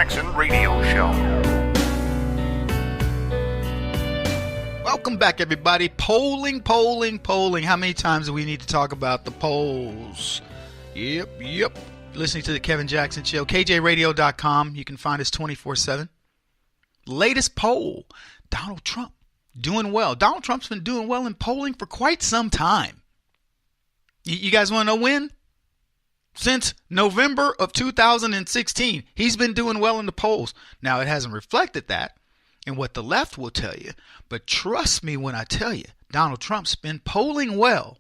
Jackson Radio Show. Welcome back, everybody. Polling. How many times do we need to talk about the polls? Yep. Listening to the Kevin Jackson Show. KJRadio.com. You can find us 24/7. Latest poll. Donald Trump doing well. Donald Trump's been doing well in polling for quite some time. You guys want to know when? Since November of 2016. He's been doing well in the polls. Now, it hasn't reflected that in what the left will tell you. But trust me when I tell you, Donald Trump's been polling well.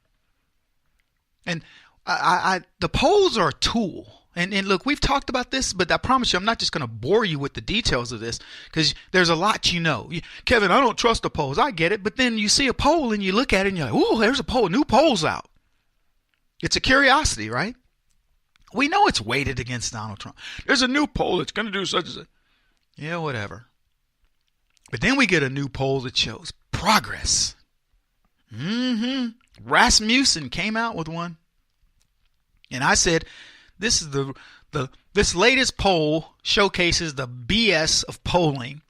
And the polls are a tool. And look, we've talked about this, but I promise you, I'm not just going to bore you with the details of this because there's a lot you know. Kevin, I don't trust the polls. I get it. But then you see a poll and you look at it and you're like, oh, there's a poll. New poll's out. It's a curiosity, right? We know it's weighted against Donald Trump. There's a new poll that's going to do such as a... Yeah, whatever. But then we get a new poll that shows progress. Rasmussen came out with one. And I said, this is this latest poll showcases the BS of polling,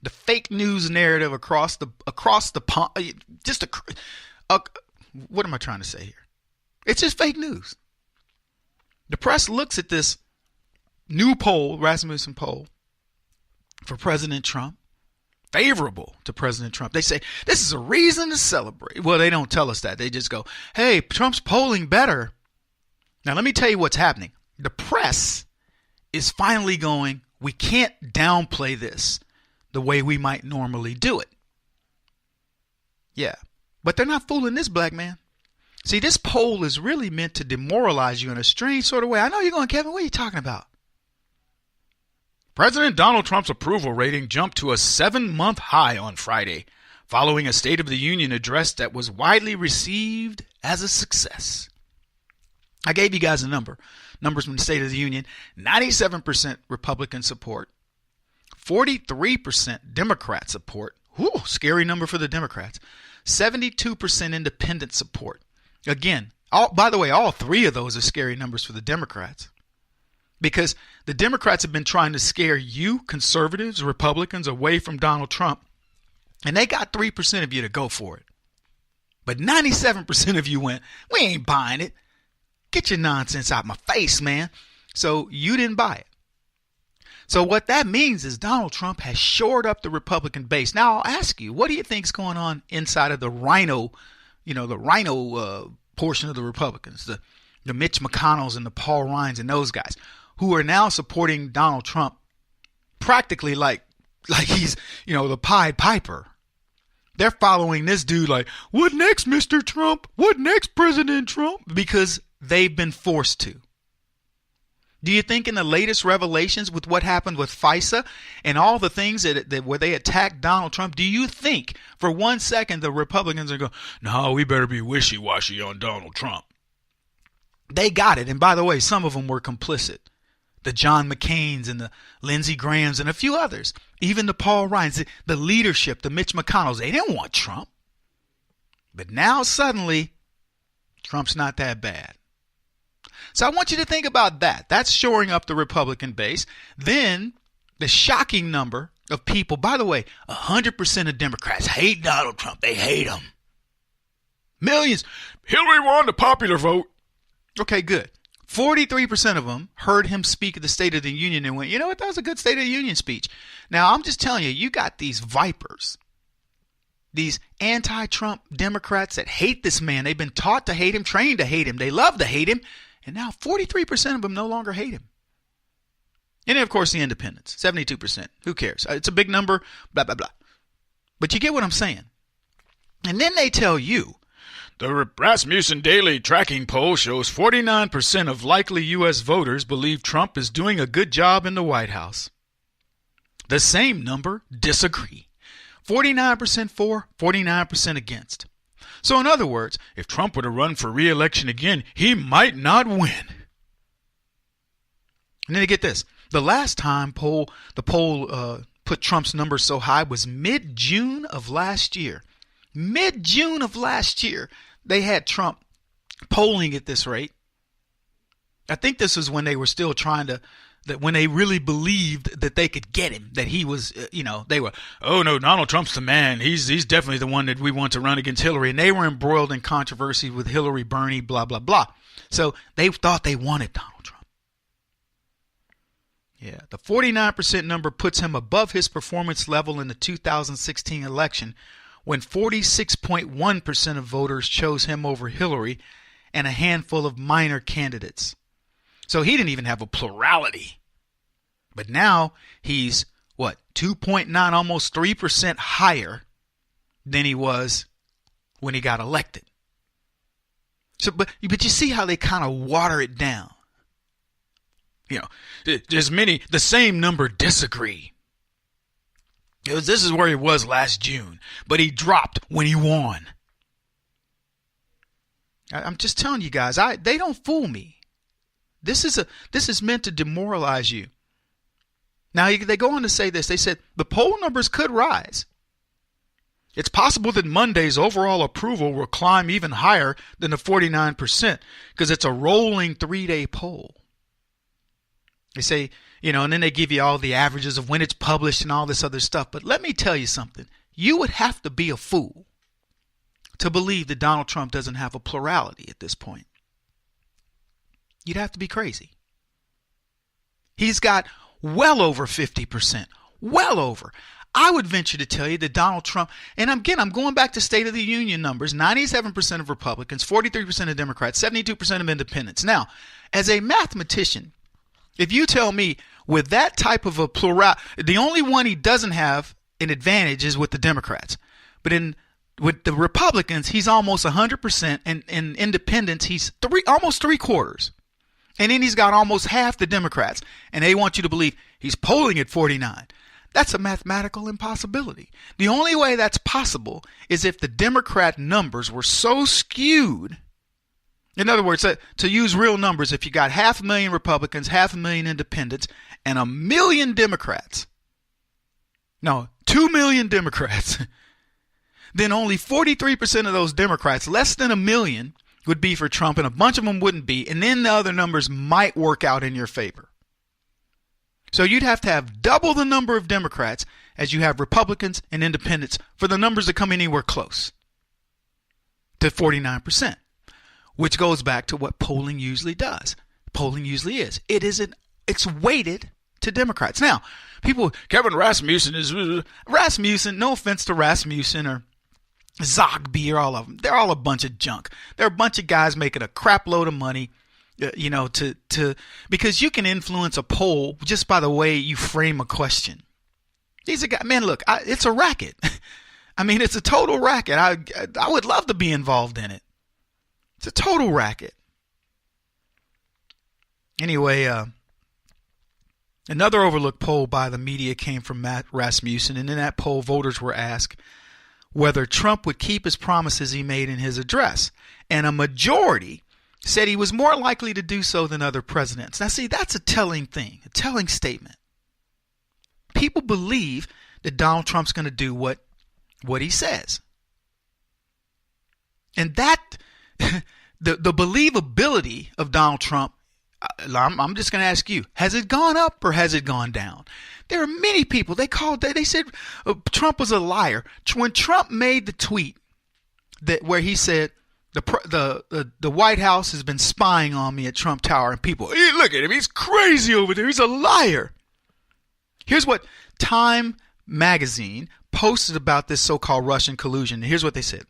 the fake news narrative across the pond. What am I trying to say here? It's just fake news. The press looks at this new poll, Rasmussen poll, for President Trump, favorable to President Trump. They say this is a reason to celebrate. Well, they don't tell us that. They just go, hey, Trump's polling better. Now, let me tell you what's happening. The press is finally going, we can't downplay this the way we might normally do it. Yeah, but they're not fooling this black man. See, this poll is really meant to demoralize you in a strange sort of way. I know you're going, Kevin, what are you talking about? President Donald Trump's approval rating jumped to a 7-month high on Friday, following a State of the Union address that was widely received as a success. I gave you guys a numbers from the State of the Union. 97% Republican support, 43% Democrat support. Whew, scary number for the Democrats. 72% independent support. Again, by the way, all three of those are scary numbers for the Democrats. Because the Democrats have been trying to scare you, conservatives, Republicans, away from Donald Trump. And they got 3% of you to go for it. But 97% of you went, we ain't buying it. Get your nonsense out my face, man. So you didn't buy it. So what that means is Donald Trump has shored up the Republican base. Now I'll ask you, what do you think is going on inside of the rhino portion of the Republicans, the Mitch McConnells and the Paul Ryans and those guys who are now supporting Donald Trump practically like he's, the Pied Piper. They're following this dude like, what next, Mr. Trump? What next, President Trump? Because they've been forced to. Do you think in the latest revelations with what happened with FISA and all the things that where they attacked Donald Trump, do you think for 1 second the Republicans are going, no, we better be wishy-washy on Donald Trump? They got it. And by the way, some of them were complicit. The John McCains and the Lindsey Grahams and a few others, even the Paul Ryans, the leadership, the Mitch McConnells, they didn't want Trump. But now suddenly, Trump's not that bad. So I want you to think about that. That's shoring up the Republican base. Then the shocking number of people, by the way, 100% of Democrats hate Donald Trump. They hate him. Millions. Hillary won the popular vote. Okay, good. 43% of them heard him speak at the State of the Union and went, you know what, that was a good State of the Union speech. Now, I'm just telling you, you got these vipers, these anti-Trump Democrats that hate this man. They've been taught to hate him, trained to hate him. They love to hate him. And now 43% of them no longer hate him. And then, of course, the independents, 72%. Who cares? It's a big number, blah, blah, blah. But you get what I'm saying. And then they tell you, the Rasmussen Daily Tracking Poll shows 49% of likely U.S. voters believe Trump is doing a good job in the White House. The same number disagree. 49% for, 49% against. So in other words, if Trump were to run for re-election again, he might not win. And then you get this. The last time the poll put Trump's number so high was mid-June of last year. Mid-June of last year, they had Trump polling at this rate. I think this was when they were still trying to that when they really believed that they could get him, that he was, they were, oh no, Donald Trump's the man. He's definitely the one that we want to run against Hillary. And they were embroiled in controversy with Hillary, Bernie, blah, blah, blah. So they thought they wanted Donald Trump. Yeah, the 49% number puts him above his performance level in the 2016 election, when 46.1% of voters chose him over Hillary and a handful of minor candidates. So he didn't even have a plurality. But now he's, 2.9, almost 3% higher than he was when he got elected. So, but you see how they kind of water it down. The same number disagree. This is where he was last June, but he dropped when he won. I'm just telling you guys, they don't fool me. This is meant to demoralize you. Now they go on to say this. They said the poll numbers could rise. It's possible that Monday's overall approval will climb even higher than the 49% because it's a rolling 3-day poll. They say, and then they give you all the averages of when it's published and all this other stuff. But let me tell you something. You would have to be a fool to believe that Donald Trump doesn't have a plurality at this point. You'd have to be crazy. He's got well over 50%. Well over. I would venture to tell you that Donald Trump, and again, I'm going back to State of the Union numbers, 97% of Republicans, 43% of Democrats, 72% of independents. Now, as a mathematician, if you tell me with that type of a plurality, the only one he doesn't have an advantage is with the Democrats. But with the Republicans, he's almost 100%, and in independents, he's almost 3/4. And then he's got almost half the Democrats, and they want you to believe he's polling at 49. That's a mathematical impossibility. The only way that's possible is if the Democrat numbers were so skewed. In other words, to use real numbers, if you got 500,000 Republicans, 500,000 independents, and 1 million Democrats, 2 million Democrats, then only 43% of those Democrats, less than 1 million, would be for Trump, and a bunch of them wouldn't be, and then the other numbers might work out in your favor. So you'd have to have double the number of Democrats as you have Republicans and independents for the numbers to come anywhere close to 49%, which goes back to what polling usually does. Polling usually is. It's weighted to Democrats. Now, Kevin Rasmussen, no offense to Rasmussen or Zogby or all of them, they're all a bunch of junk. They're a bunch of guys making a crap load of money, because you can influence a poll just by the way you frame a question. These are guys, man, look, it's a racket. I mean, it's a total racket. I would love to be involved in it. It's a total racket. Anyway, another overlooked poll by the media came from Matt Rasmussen, and in that poll, voters were asked whether Trump would keep his promises he made in his address, and a majority said he was more likely to do so than other presidents. Now, see, that's a telling thing, a telling statement. People believe that Donald Trump's going to do what he says. And that, the believability of Donald Trump, I'm just going to ask you, has it gone up or has it gone down? There are many people, they said Trump was a liar. When Trump made the tweet where he said, the White House has been spying on me at Trump Tower, and people, hey, look at him, he's crazy over there, he's a liar. Here's what Time magazine posted about this so-called Russian collusion. Here's what they said.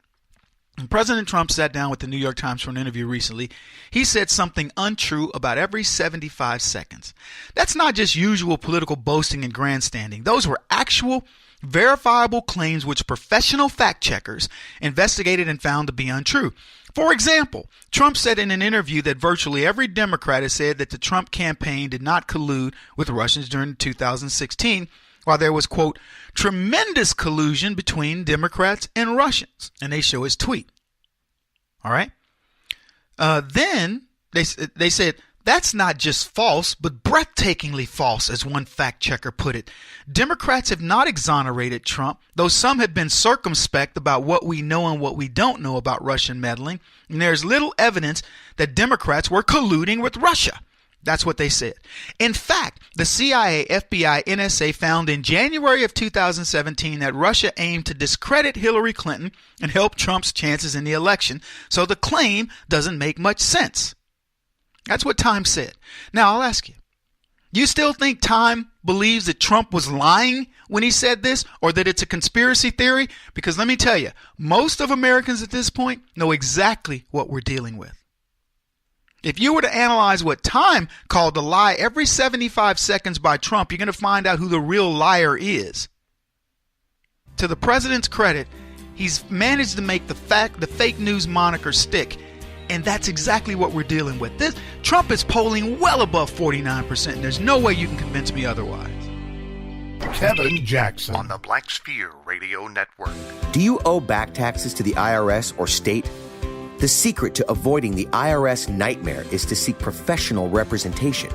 When President Trump sat down with the New York Times for an interview recently, he said something untrue about every 75 seconds. That's not just usual political boasting and grandstanding. Those were actual, verifiable claims which professional fact checkers investigated and found to be untrue. For example, Trump said in an interview that virtually every Democrat has said that the Trump campaign did not collude with Russians during 2016, while there was, quote, tremendous collusion between Democrats and Russians. And they show his tweet. All right. Then they said, that's not just false, but breathtakingly false, as one fact checker put it. Democrats have not exonerated Trump, though some have been circumspect about what we know and what we don't know about Russian meddling. And there's little evidence that Democrats were colluding with Russia. That's what they said. In fact, the CIA, FBI, NSA found in January of 2017 that Russia aimed to discredit Hillary Clinton and help Trump's chances in the election, so the claim doesn't make much sense. That's what Time said. Now, I'll ask you, you still think Time believes that Trump was lying when he said this, or that it's a conspiracy theory? Because let me tell you, most of Americans at this point know exactly what we're dealing with. If you were to analyze what Time called a lie every 75 seconds by Trump, you're going to find out who the real liar is. To the president's credit, he's managed to make the fake news moniker stick, and that's exactly what we're dealing with. Trump is polling well above 49%, and there's no way you can convince me otherwise. Kevin Jackson on the Black Sphere Radio Network. Do you owe back taxes to the IRS or state? The secret to avoiding the IRS nightmare is to seek professional representation.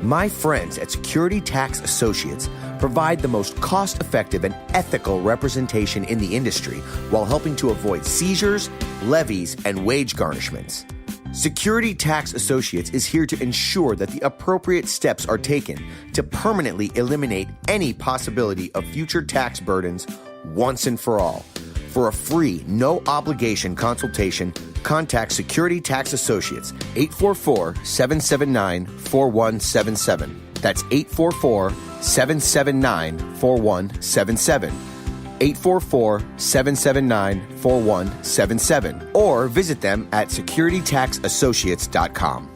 My friends at Security Tax Associates provide the most cost-effective and ethical representation in the industry while helping to avoid seizures, levies, and wage garnishments. Security Tax Associates is here to ensure that the appropriate steps are taken to permanently eliminate any possibility of future tax burdens once and for all. For a free, no-obligation consultation, contact Security Tax Associates, 844-779-4177. That's 844-779-4177. 844-779-4177. Or visit them at securitytaxassociates.com.